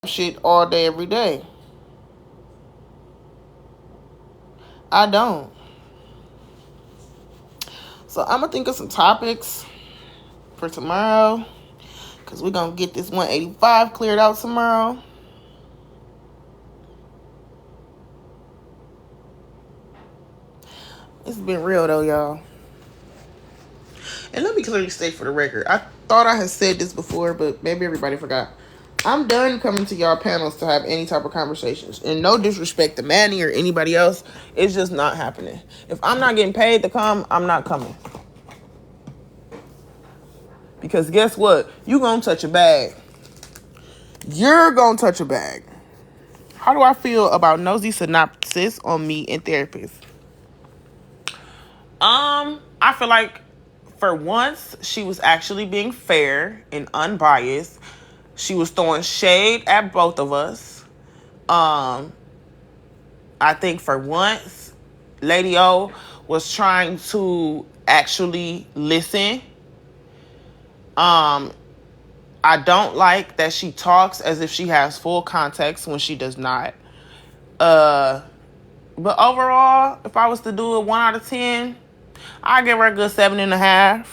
shit all day, every day. I don't. So I'm gonna think of some topics for tomorrow, because we're gonna get this 185 cleared out tomorrow. It's been real though, y'all. And let me clearly state for the record, I thought I had said this before, but maybe everybody forgot. I'm done coming to y'all panels to have any type of conversations. And no disrespect to Manny or anybody else. It's just not happening. If I'm not getting paid to come, I'm not coming. Because guess what? You gonna touch a bag. You're gonna touch a bag. How do I feel about nosy synopsis on me and therapists? I feel like for once she was actually being fair and unbiased. She was throwing shade at both of us. I think for once, Lady O was trying to actually listen. I don't like that she talks as if she has full context when she does not. But overall, if I was to do it 1 out of 10, I'd give her a good 7.5.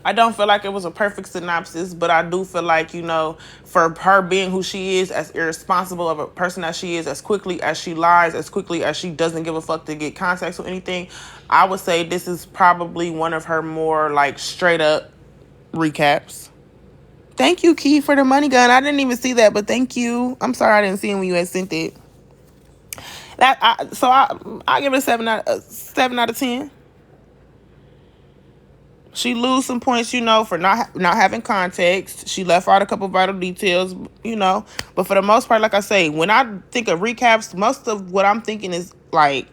I don't feel like it was a perfect synopsis, but I do feel like, for her being who she is, as irresponsible of a person as she is, as quickly as she lies, as quickly as she doesn't give a fuck to get context or anything, I would say this is probably one of her more, like, straight up recaps. Thank you, Key, for the money gun. I didn't even see that, but thank you. I'm sorry I didn't see it when you had sent it. I give it a 7 out of 10. She lose some points, for not having context. She left out a couple vital details, But for the most part, like I say, when I think of recaps, most of what I'm thinking is like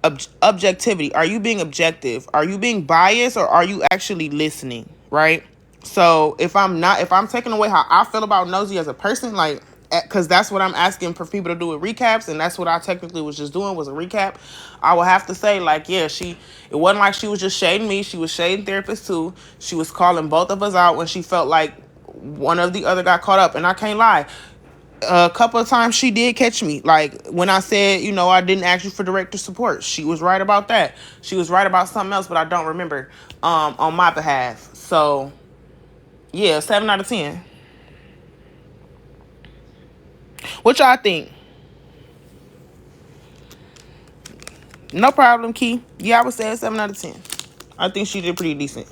objectivity. Are you being objective? Are you being biased, or are you actually listening? Right? So if I'm taking away how I feel about Nosy as a person, like, because that's what I'm asking for people to do with recaps, and that's what I technically was just doing, was a recap. I will have to say, like, yeah, it wasn't like she was just shading me. She was shading therapists too. She was calling both of us out when she felt like one of the other got caught up. And I can't lie, a couple of times she did catch me. Like when I said, I didn't ask you for director support. She was right about that. She was right about something else, but I don't remember on my behalf. So yeah, 7 out of 10. What y'all think? No problem, Key. Yeah, I would say 7 out of 10. I think she did pretty decent.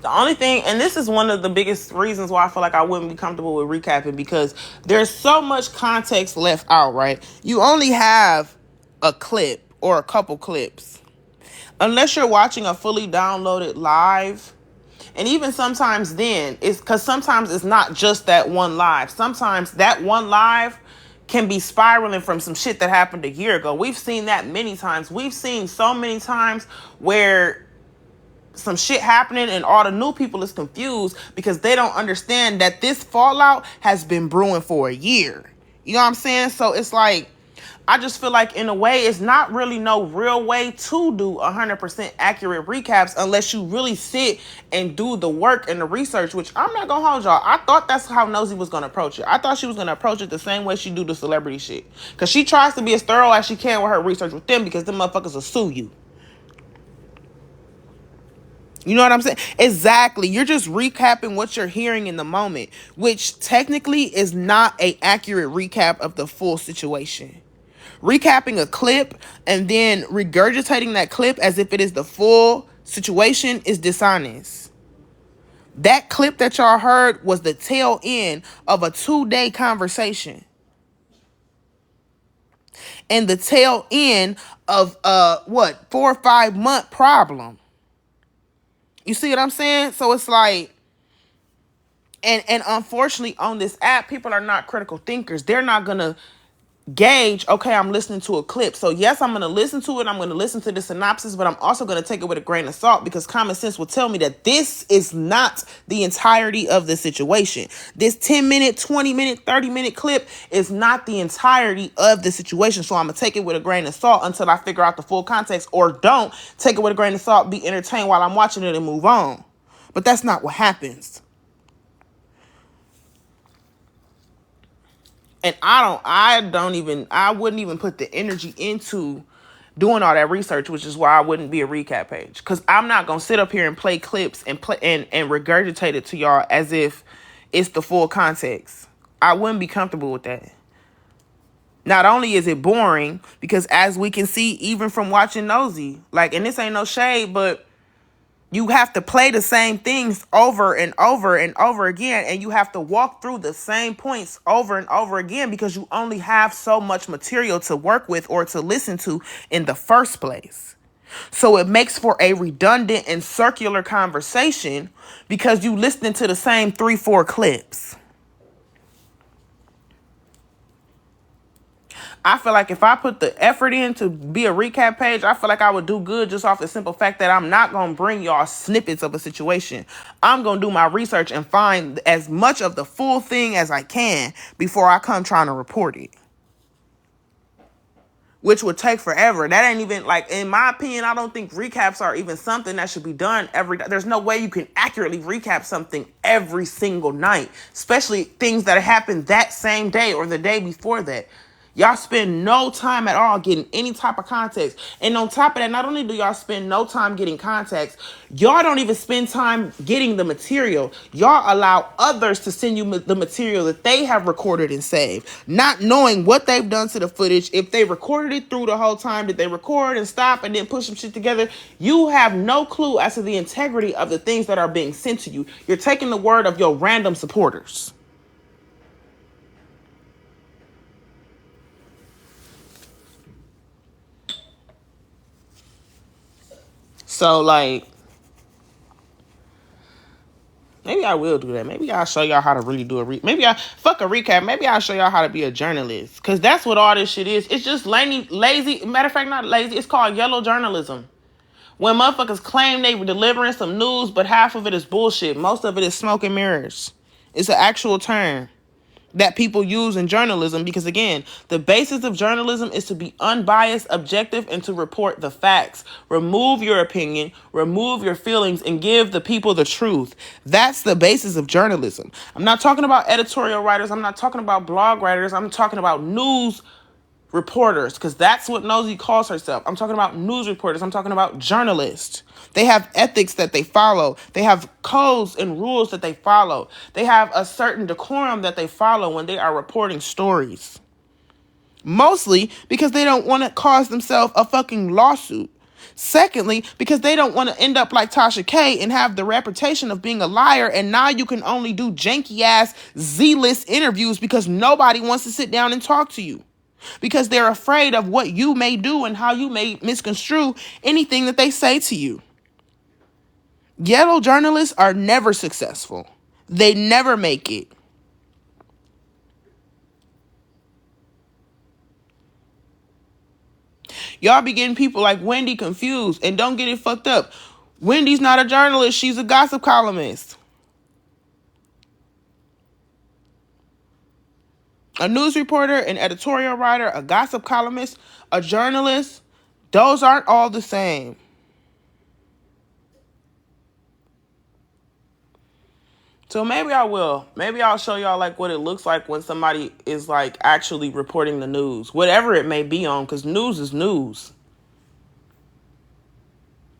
The only thing, and this is one of the biggest reasons why I feel like I wouldn't be comfortable with recapping, because there's so much context left out, right? You only have a clip or a couple clips. Unless you're watching a fully downloaded live. And even sometimes then, it's because sometimes it's not just that one live. Sometimes that one live can be spiraling from some shit that happened a year ago. We've seen that many times. We've seen so many times where some shit happening and all the new people is confused because they don't understand that this fallout has been brewing for a year. You know what I'm saying? So it's like, I just feel like in a way, it's not really no real way to do 100% accurate recaps unless you really sit and do the work and the research, which I'm not going to hold y'all. I thought that's how Nosy was going to approach it. I thought she was going to approach it the same way she do the celebrity shit. Because she tries to be as thorough as she can with her research with them, because them motherfuckers will sue you. You know what I'm saying? Exactly. You're just recapping what you're hearing in the moment, which technically is not an accurate recap of the full situation. Recapping a clip and then regurgitating that clip as if it is the full situation is dishonest. That clip that y'all heard was the tail end of a 2-day conversation. And the tail end of 4 or 5 month problem. You see what I'm saying? So it's like, and unfortunately on this app, people are not critical thinkers. They're not gonna gauge, okay, I'm listening to a clip. So yes, I'm going to listen to it. I'm going to listen to the synopsis, but I'm also going to take it with a grain of salt because common sense will tell me that this is not the entirety of the situation. This 10-minute, 20-minute, 30-minute clip is not the entirety of the situation. So I'm going to take it with a grain of salt until I figure out the full context, or don't take it with a grain of salt, be entertained while I'm watching it and move on. But that's not what happens. And I wouldn't even put the energy into doing all that research, which is why I wouldn't be a recap page. Because I'm not going to sit up here and play clips and regurgitate it to y'all as if it's the full context. I wouldn't be comfortable with that. Not only is it boring, because as we can see, even from watching Nosy, like, and this ain't no shade, but you have to play the same things over and over and over again, and you have to walk through the same points over and over again because you only have so much material to work with or to listen to in the first place. So it makes for a redundant and circular conversation because you listening to the same 3-4 clips. I feel like if I put the effort in to be a recap page, I feel like I would do good just off the simple fact that I'm not going to bring y'all snippets of a situation. I'm going to do my research and find as much of the full thing as I can before I come trying to report it. Which would take forever. That ain't even, like, in my opinion, I don't think recaps are even something that should be done every day. There's no way you can accurately recap something every single night, especially things that happened that same day or the day before that. Y'all spend no time at all getting any type of context. And on top of that, not only do y'all spend no time getting context, y'all don't even spend time getting the material. Y'all allow others to send you the material that they have recorded and saved, not knowing what they've done to the footage. If they recorded it through the whole time, did they record and stop and then push some shit together? You have no clue as to the integrity of the things that are being sent to you. You're taking the word of your random supporters. So, like, maybe I will do that. Maybe I'll show y'all how to really do maybe I fuck a recap. Maybe I'll show y'all how to be a journalist. Because that's what all this shit is. It's just lazy. Matter of fact, not lazy. It's called yellow journalism. When motherfuckers claim they were delivering some news, but half of it is bullshit. Most of it is smoke and mirrors. It's an actual term that people use in journalism because, again, the basis of journalism is to be unbiased, objective, and to report the facts. Remove your opinion, remove your feelings, and give the people the truth. That's the basis of journalism. I'm not talking about editorial writers. I'm not talking about blog writers. I'm talking about news reporters, because that's what Nosy calls herself. I'm talking about news reporters. I'm talking about journalists. They have ethics that they follow. They have codes and rules that they follow. They have a certain decorum that they follow when they are reporting stories. Mostly because they don't want to cause themselves a fucking lawsuit. Secondly, because they don't want to end up like Tasha K and have the reputation of being a liar, and now you can only do janky ass Z-list interviews because nobody wants to sit down and talk to you. Because they're afraid of what you may do and how you may misconstrue anything that they say to you. Yellow journalists are never successful. They never make it. Y'all be getting people like Wendy confused, and don't get it fucked up. Wendy's not a journalist. She's a gossip columnist. A news reporter, an editorial writer, a gossip columnist, a journalist, those aren't all the same. So maybe I will. Maybe I'll show y'all like what it looks like when somebody is like actually reporting the news. Whatever it may be on, because news is news.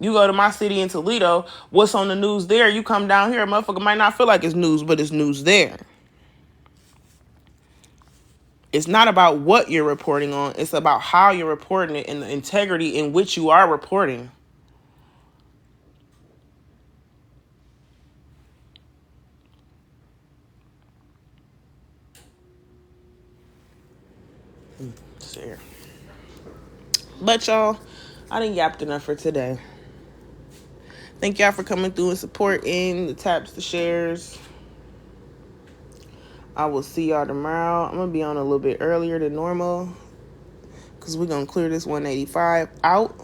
You go to my city in Toledo, what's on the news there? You come down here, a motherfucker might not feel like it's news, but it's news there. It's not about what you're reporting on. It's about how you're reporting it and the integrity in which you are reporting. Share. But y'all, I done yapped enough for today. Thank y'all for coming through and supporting the taps, the shares. I will see y'all tomorrow. I'm going to be on a little bit earlier than normal because we're going to clear this 185 out.